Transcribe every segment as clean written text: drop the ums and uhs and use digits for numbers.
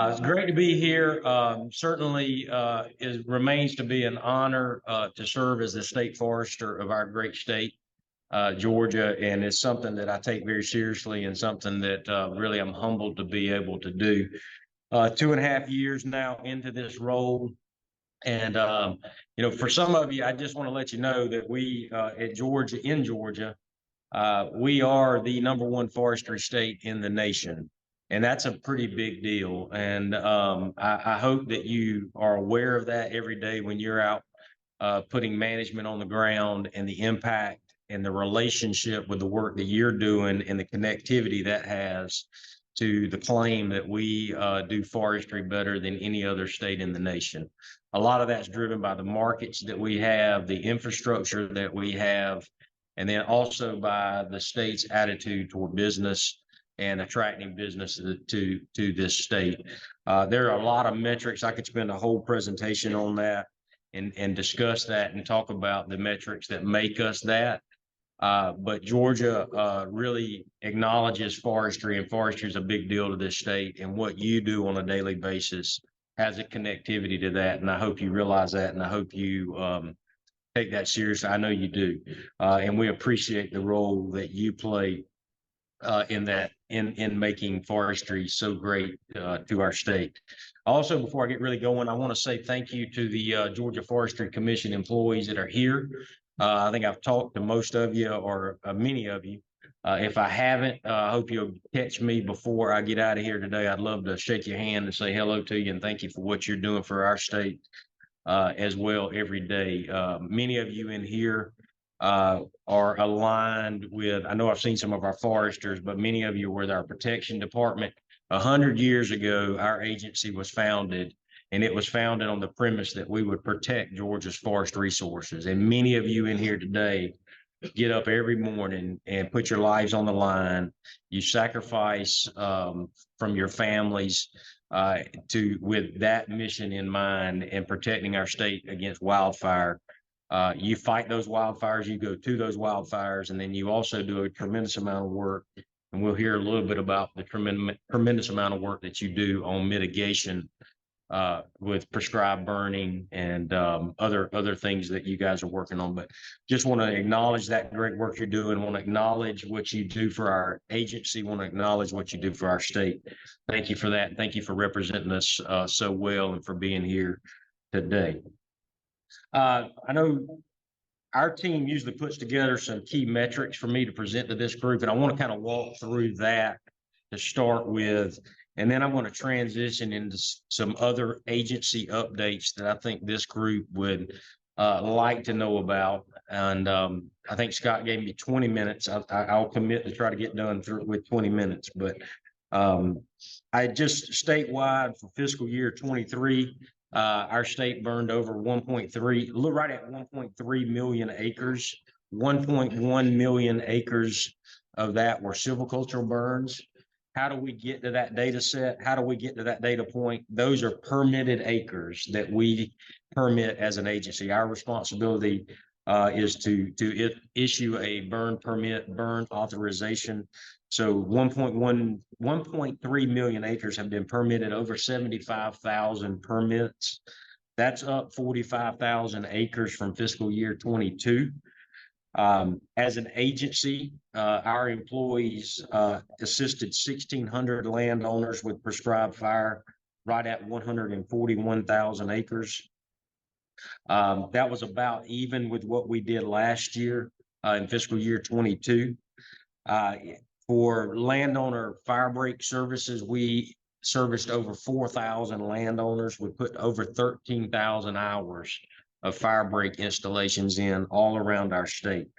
It's great to be here. Certainly, it remains to be an honor to serve as the state forester of our great state, Georgia, and it's something that I take very seriously and something that really I'm humbled to be able to do. 2.5 years now into this role, and for some of you, I just want to let you know that we in Georgia, we are the #1 forestry state in the nation. And that's a pretty big deal. And I hope that you are aware of that every day when you're out putting management on the ground, and the impact and the relationship with the work that you're doing and the connectivity that has to the claim that we do forestry better than any other state in the nation. A lot of that's driven by the markets that we have, the infrastructure that we have, and then also by the state's attitude toward business and attracting business to this state. There are a lot of metrics. I could spend a whole presentation on that and discuss that and talk about the metrics that make us that. But Georgia really acknowledges forestry, and forestry is a big deal to this state, and what you do on a daily basis has a connectivity to that. And I hope you realize that, and I hope you take that seriously. I know you do. And we appreciate the role that you play in making forestry so great to our state. Also, before I get really going, I want to say thank you to the Georgia Forestry Commission employees that are here. I think I've talked to most of you, or many of you. If I haven't, I hope you'll catch me before I get out of here today. I'd love to shake your hand and say hello to you and thank you for what you're doing for our state as well every day. Many of you in here are aligned with, I know I've seen some of our foresters, but many of you were with our protection department. 100 years ago, our agency was founded, and it was founded on the premise that we would protect Georgia's forest resources. And many of you in here today get up every morning and put your lives on the line. You sacrifice from your families with that mission in mind, and protecting our state against wildfire. You fight those wildfires, you go to those wildfires, and then you also do a tremendous amount of work. And we'll hear a little bit about the tremendous amount of work that you do on mitigation with prescribed burning and other things that you guys are working on. But just want to acknowledge that great work you're doing. Want to acknowledge what you do for our agency. Want to acknowledge what you do for our state. Thank you for that. Thank you for representing us so well, and for being here today. I know our team usually puts together some key metrics for me to present to this group, and I want to kind of walk through that to start with, and then I want to transition into some other agency updates that I think this group would like to know about. And I think Scott gave me 20 minutes. I'll commit to try to get done with 20 minutes, but I just statewide for fiscal year 23, our state burned over 1.3, right at 1.3 million acres. 1.1 million acres of that were silvicultural burns. How do we get to that data set? How do we get to that data point? Those are permitted acres that we permit as an agency. Our responsibility is to issue a burn permit, burn authorization. So 1.3 million acres have been permitted, over 75,000 permits. That's up 45,000 acres from fiscal year 22. As an agency, our employees assisted 1,600 landowners with prescribed fire, right at 141,000 acres. That was about even with what we did last year in fiscal year 22. For landowner fire break services, we serviced over 4,000 landowners. We put over 13,000 hours of fire break installations in all around our state.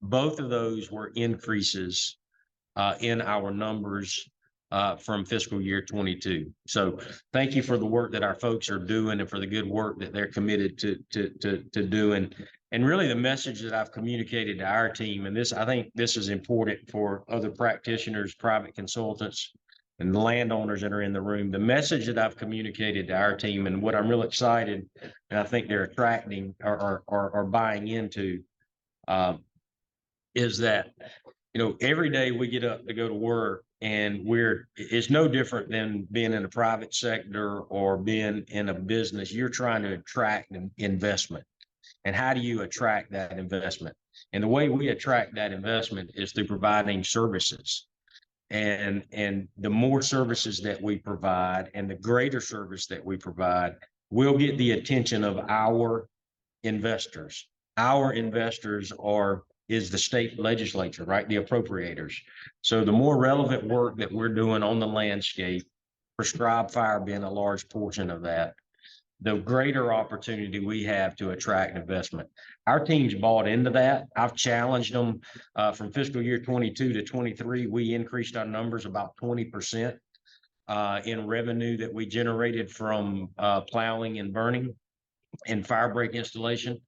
Both of those were increases in our numbers from fiscal year 22. So thank you for the work that our folks are doing and for the good work that they're committed to doing. And really the message that I've communicated to our team, and I think this is important for other practitioners, private consultants, and the landowners that are in the room. The message that I've communicated to our team and what I'm real excited, and I think they're attracting or buying into, is that, every day we get up to go to work, and it's no different than being in the private sector or being in a business. You're trying to attract an investment. And how do you attract that investment? And the way we attract that investment is through providing services. And the more services that we provide and the greater service that we provide, we'll get the attention of our investors. Our investors is the state legislature, right? The appropriators. So the more relevant work that we're doing on the landscape, prescribed fire being a large portion of that, the greater opportunity we have to attract investment. Our team's bought into that. I've challenged them from fiscal year 22 to 23. We increased our numbers about 20% in revenue that we generated from plowing and burning and fire break installation.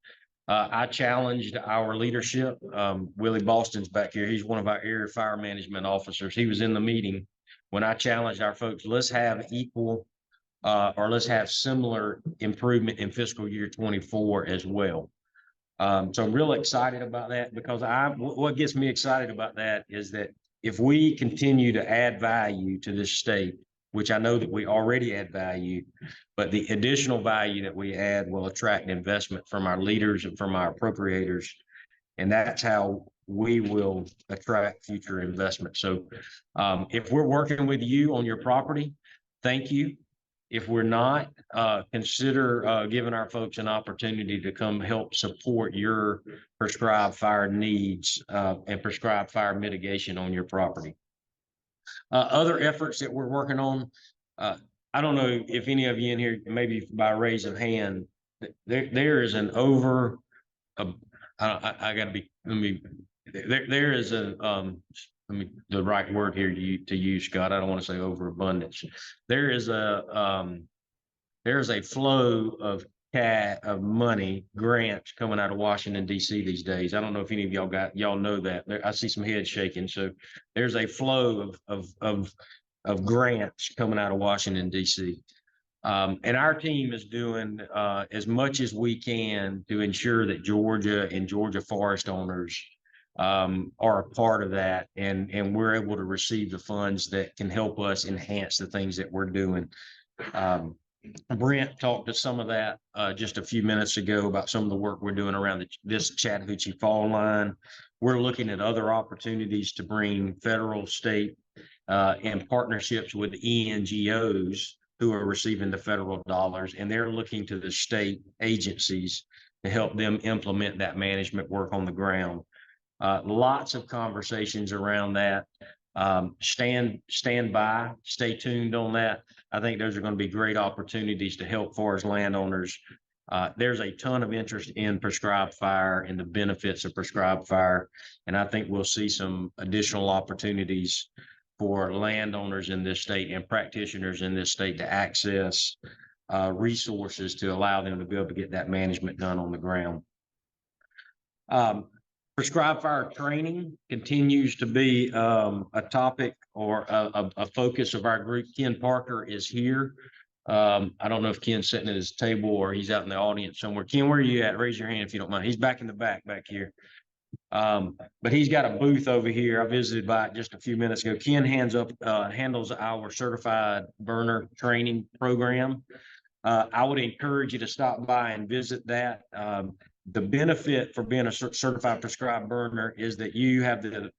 I challenged our leadership. Willie Boston's back here. He's one of our area fire management officers. He was in the meeting when I challenged our folks, let's have equal or let's have similar improvement in fiscal year 24 as well. So I'm real excited about that, because what gets me excited about that is that if we continue to add value to this state, which I know that we already add value, but the additional value that we add will attract investment from our leaders and from our appropriators. And that's how we will attract future investment. So if we're working with you on your property, thank you. If we're not, consider giving our folks an opportunity to come help support your prescribed fire needs and prescribed fire mitigation on your property. Other efforts that we're working on, I don't know if any of you in here, maybe by raise of hand, there is an there is the right word here to use, Scott. I don't want to say overabundance. There is a flow of money grants coming out of Washington D.C. these days. I don't know if any of y'all know that. I see some heads shaking. So there's a flow of grants coming out of Washington D.C. And our team is doing as much as we can to ensure that Georgia and Georgia forest owners are a part of that, and we're able to receive the funds that can help us enhance the things that we're doing. Brent talked to some of that just a few minutes ago about some of the work we're doing around this Chattahoochee Fall line. We're looking at other opportunities to bring federal, state, and partnerships with NGOs who are receiving the federal dollars, and they're looking to the state agencies to help them implement that management work on the ground. Lots of conversations around that. Stand by, stay tuned on that. I think those are going to be great opportunities to help forest landowners. There's a ton of interest in prescribed fire and the benefits of prescribed fire. And I think we'll see some additional opportunities for landowners in this state and practitioners in this state to access resources to allow them to be able to get that management done on the ground. Prescribed fire training continues to be a topic or a focus of our group. Ken Parker is here. I don't know if Ken's sitting at his table or he's out in the audience somewhere. Ken, where are you at? Raise your hand if you don't mind. He's back in the back here. But he's got a booth over here. I visited by it just a few minutes ago. Ken handles our certified burner training program. I would encourage you to stop by and visit that. The benefit for being a certified prescribed burner is that you have the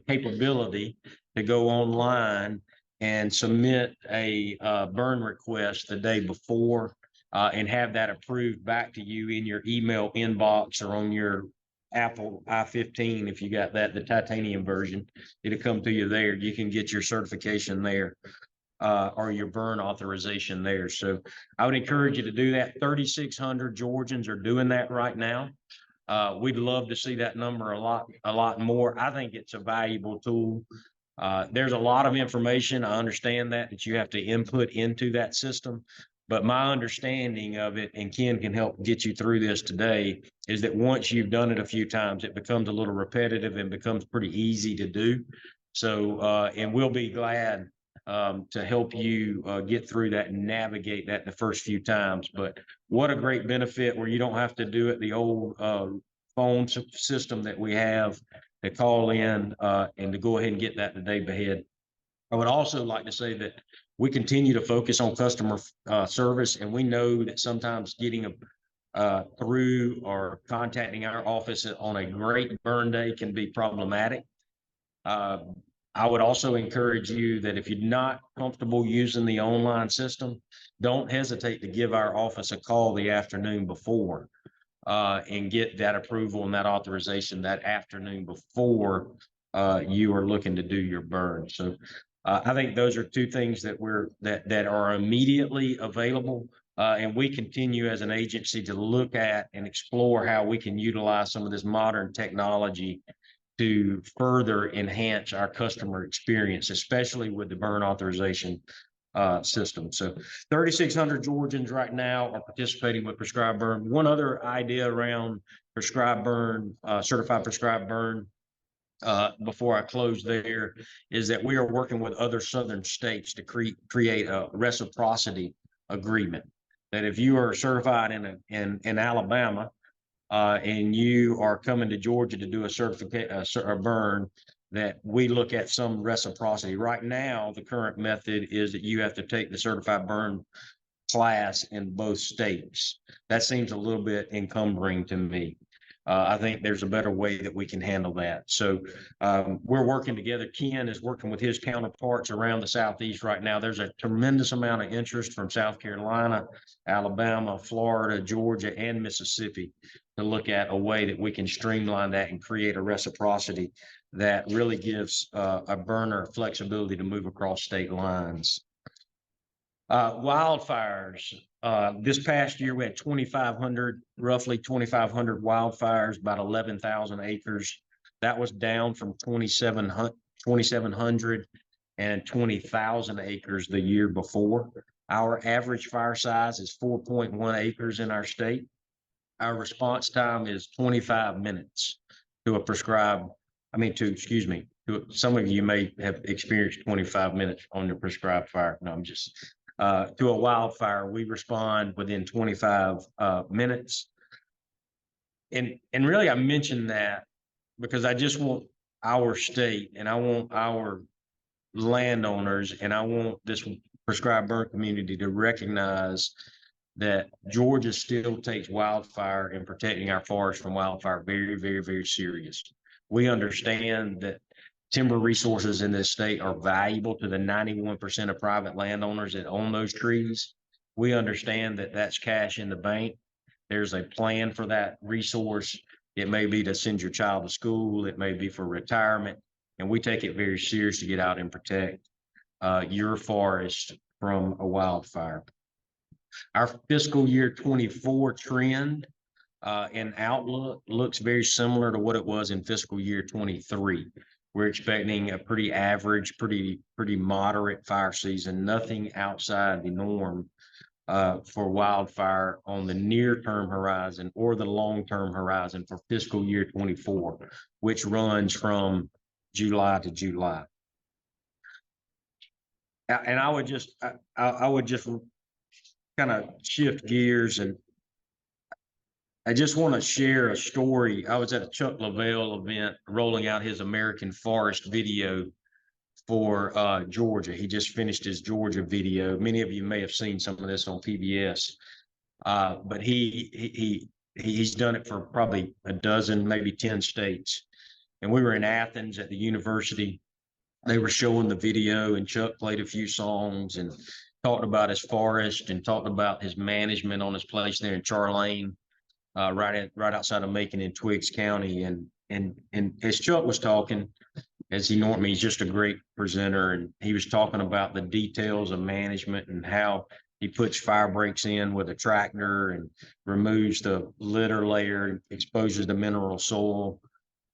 capability to go online and submit a burn request the day before and have that approved back to you in your email inbox or on your Apple i15. If you got that, the titanium version, it'll come to you there. You can get your certification there. Or your burn authorization there. So I would encourage you to do that. 3,600 Georgians are doing that right now. We'd love to see that number a lot more. I think it's a valuable tool. There's a lot of information. I understand that you have to input into that system. But my understanding of it, and Ken can help get you through this today, is that once you've done it a few times, it becomes a little repetitive and becomes pretty easy to do. So, and we'll be glad to help you get through that and navigate that the first few times. But what a great benefit where you don't have to do it the old phone system that we have to call in and to go ahead and get that the day ahead. I would also like to say that we continue to focus on customer service, and we know that sometimes getting through or contacting our office on a great burn day can be problematic. I would also encourage you that if you're not comfortable using the online system, don't hesitate to give our office a call the afternoon before and get that approval and that authorization that afternoon before you are looking to do your burn. So I think those are two things that that are immediately available. And we continue as an agency to look at and explore how we can utilize some of this modern technology to further enhance our customer experience, especially with the burn authorization system. So 3,600 Georgians right now are participating with prescribed burn. One other idea around prescribed burn, certified prescribed burn, before I close there, is that we are working with other southern states to create a reciprocity agreement. That if you are certified in Alabama, and you are coming to Georgia to do a certificate, a burn, that we look at some reciprocity. Right now, the current method is that you have to take the certified burn class in both states. That seems a little bit encumbering to me. I think there's a better way that we can handle that. So we're working together. Ken is working with his counterparts around the Southeast right now. There's a tremendous amount of interest from South Carolina, Alabama, Florida, Georgia, and Mississippi to look at a way that we can streamline that and create a reciprocity that really gives a burner flexibility to move across state lines. Wildfires. This past year, we had 2,500, roughly 2,500 wildfires, about 11,000 acres. That was down from 2,700 and 20,000 acres the year before. Our average fire size is 4.1 acres in our state. Our response time is 25 minutes to a prescribed, excuse me, some of you may have experienced 25 minutes on your prescribed fire. No, I'm just, to a wildfire, we respond within 25 minutes. And really, I mentioned that because I just want our state and I want our landowners and I want this prescribed burn community to recognize that Georgia still takes wildfire and protecting our forests from wildfire very, very, very serious. We understand that timber resources in this state are valuable to the 91% of private landowners that own those trees. We understand that that's cash in the bank. There's a plan for that resource. It may be to send your child to school. It may be for retirement. And we take it very serious to get out and protect your forest from a wildfire. Our fiscal year 24 trend and outlook looks very similar to what it was in fiscal year 23. We're expecting a pretty average, pretty moderate fire season, nothing outside the norm for wildfire on the near-term horizon or the long-term horizon for fiscal year 24, which runs from July to July. And I would just kind of shift gears, and I just want to share a story. I was at a Chuck Lavelle event rolling out his American Forest video for Georgia. He just finished his Georgia video. Many of you may have seen some of this on PBS, but he's done it for probably a dozen, maybe 10 states. And we were in Athens at the university. They were showing the video, and Chuck played a few songs and talked about his forest and talked about his management on his place there in Charlene, right outside of Macon in Twiggs County. And as Chuck was talking, as he normally, he's just a great presenter, and he was talking about the details of management and how he puts fire breaks in with a tractor and removes the litter layer, exposes the mineral soil.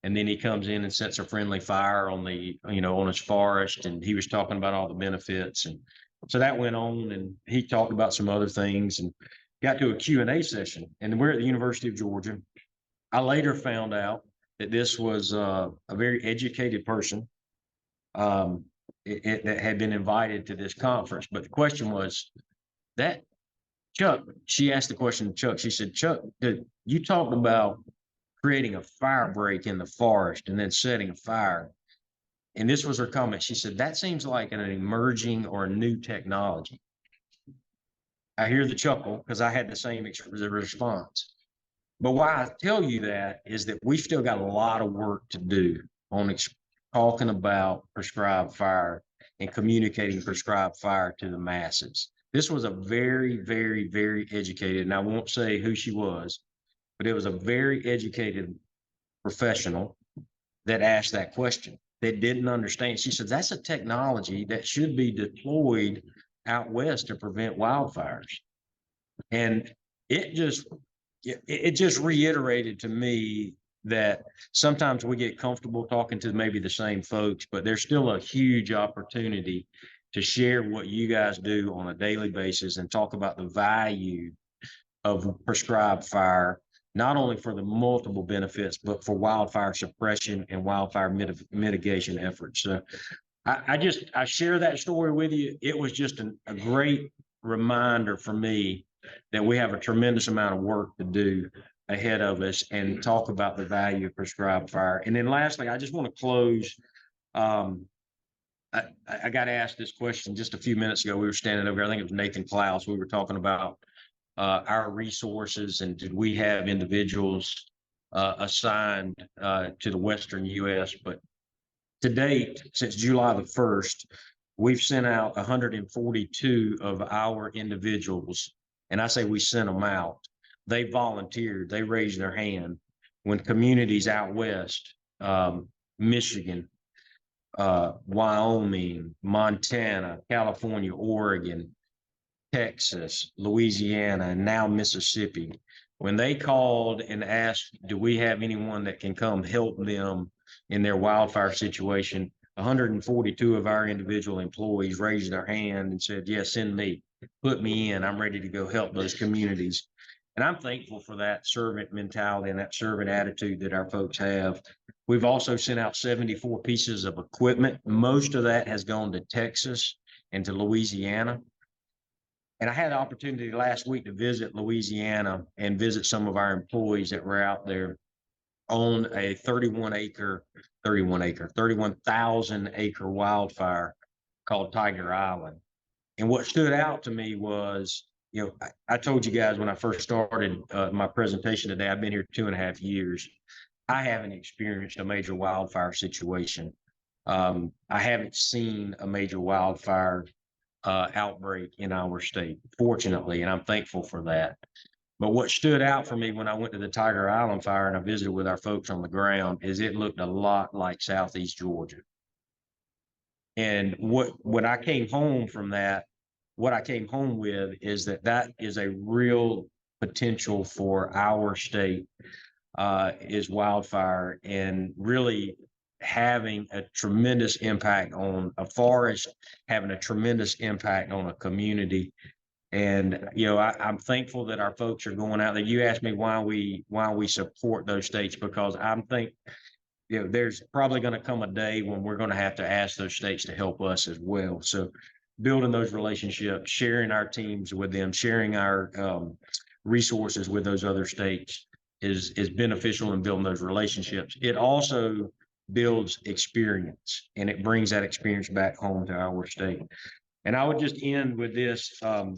And then he comes in and sets a friendly fire on the, on his forest. And he was talking about all the benefits. And so that went on, and he talked about some other things and got to a Q&A session. And we're at the University of Georgia. I later found out that this was a very educated person that had been invited to this conference. But the question was that Chuck, she asked the question to Chuck. She said, Chuck, you talked about creating a fire break in the forest and then setting a fire. And this was her comment. She said, that seems like an emerging or a new technology. I hear the chuckle because I had the same response. But why I tell you that is that we've still got a lot of work to do on talking about prescribed fire and communicating prescribed fire to the masses. This was a very, very, very educated, and I won't say who she was, but it was a very educated professional that asked that question, that didn't understand. She said, that's a technology that should be deployed out west to prevent wildfires. And it just reiterated to me that sometimes we get comfortable talking to maybe the same folks, but there's still a huge opportunity to share what you guys do on a daily basis and talk about the value of prescribed fire, not only for the multiple benefits, but for wildfire suppression and wildfire mitigation efforts. So I share that story with you. It was just a great reminder for me that we have a tremendous amount of work to do ahead of us and talk about the value of prescribed fire. And then lastly, I just want to close. I got asked this question just a few minutes ago. We were standing over, I think it was Nathan Klaus. We were talking about our resources and did we have individuals assigned to the Western U.S. But to date, since July the 1st, we've sent out 142 of our individuals. And I say we sent them out. They volunteered, they raised their hand when communities out west, Michigan, Wyoming, Montana, California, Oregon, Texas, Louisiana, and now Mississippi, when they called and asked, do we have anyone that can come help them in their wildfire situation, 142 of our individual employees raised their hand and said, yes, send me, put me in, I'm ready to go help those communities. And I'm thankful for that servant mentality and that servant attitude that our folks have. We've also sent out 74 pieces of equipment. Most of that has gone to Texas and to Louisiana. And I had the opportunity last week to visit Louisiana and visit some of our employees that were out there on a 31,000 acre wildfire called Tiger Island. And what stood out to me was, I told you guys when I first started my presentation today, I've been here 2.5 years. I haven't experienced a major wildfire situation. I haven't seen a major wildfire outbreak in our state, fortunately, and I'm thankful for that. But what stood out for me when I went to the Tiger Island fire and I visited with our folks on the ground is it looked a lot like Southeast Georgia. And when I came home from that, what I came home with is that is a real potential for our state is wildfire, and really having a tremendous impact on a forest, having a tremendous impact on a community. And, I'm thankful that our folks are going out there. You asked me why we support those states, because I'm there's probably going to come a day when we're going to have to ask those states to help us as well. So building those relationships, sharing our teams with them, sharing our resources with those other states is beneficial in building those relationships. It also builds experience, and it brings that experience back home to our state. And I would just end with this. I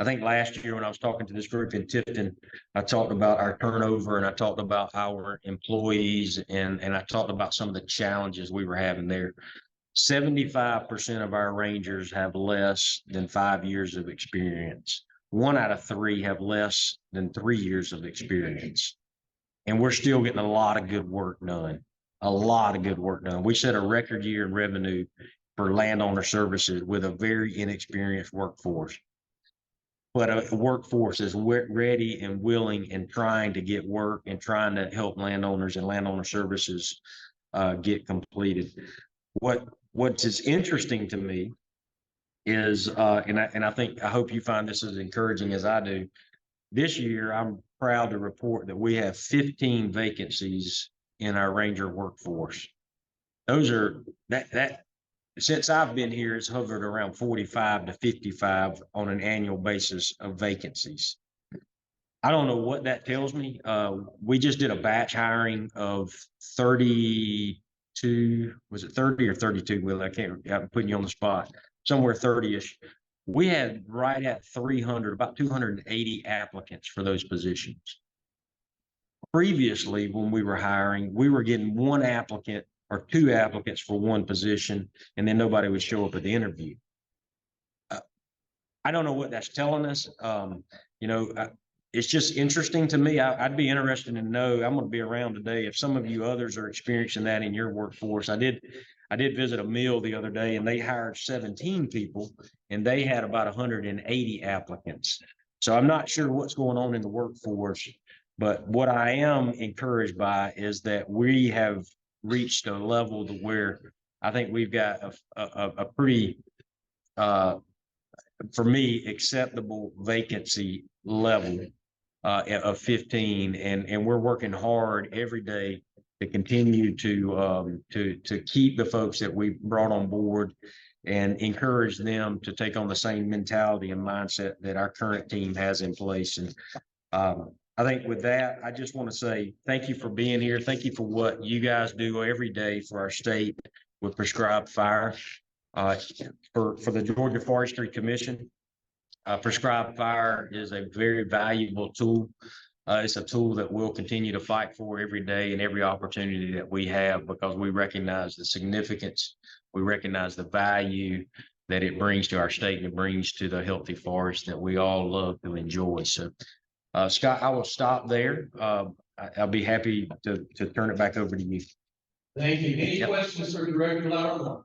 think last year when I was talking to this group in Tifton, I talked about our turnover and I talked about our employees and I talked about some of the challenges we were having there. 75% of our rangers have less than 5 years of experience. 1 out of 3 have less than 3 years of experience. And we're still getting a lot of good work done. We set a record year in revenue for landowner services with a very inexperienced workforce. but a workforce is ready and willing and trying to get work and trying to help landowners and landowner services get completed. What's interesting to me is, and I hope you find this as encouraging as I do. This year, I'm proud to report that we have 15 vacancies in our ranger workforce. Those are that since I've been here, it's hovered around 45 to 55 on an annual basis of vacancies. I don't know what that tells me. We just did a batch hiring of 32. Was it 30 or 32? Will, I'm putting you on the spot. Somewhere 30-ish. We had right at 300, about 280 applicants for those positions. Previously, when we were hiring, we were getting one applicant or two applicants for one position, and then nobody would show up at the interview. I don't know what that's telling us. It's just interesting to me. I'd be interested to know. I'm going to be around today. If some of you others are experiencing that in your workforce, I did visit a mill the other day, and they hired 17 people, and they had about 180 applicants. So I'm not sure what's going on in the workforce, but what I am encouraged by is that we have reached a level to where I think we've got a pretty, for me, acceptable vacancy level of 15, and we're working hard every day to continue to keep the folks that we brought on board and encourage them to take on the same mentality and mindset that our current team has in place. And I think with that, I just want to say thank you for being here. Thank you for what you guys do every day for our state with prescribed fire. For the Georgia Forestry Commission, prescribed fire is a very valuable tool. It's a tool that we'll continue to fight for every day and every opportunity that we have, because we recognize the significance, we recognize the value that it brings to our state and it brings to the healthy forest that we all love to enjoy. So, Scott, I will stop there. I'll be happy to turn it back over to you. Thank you. Any questions for Director Lowry?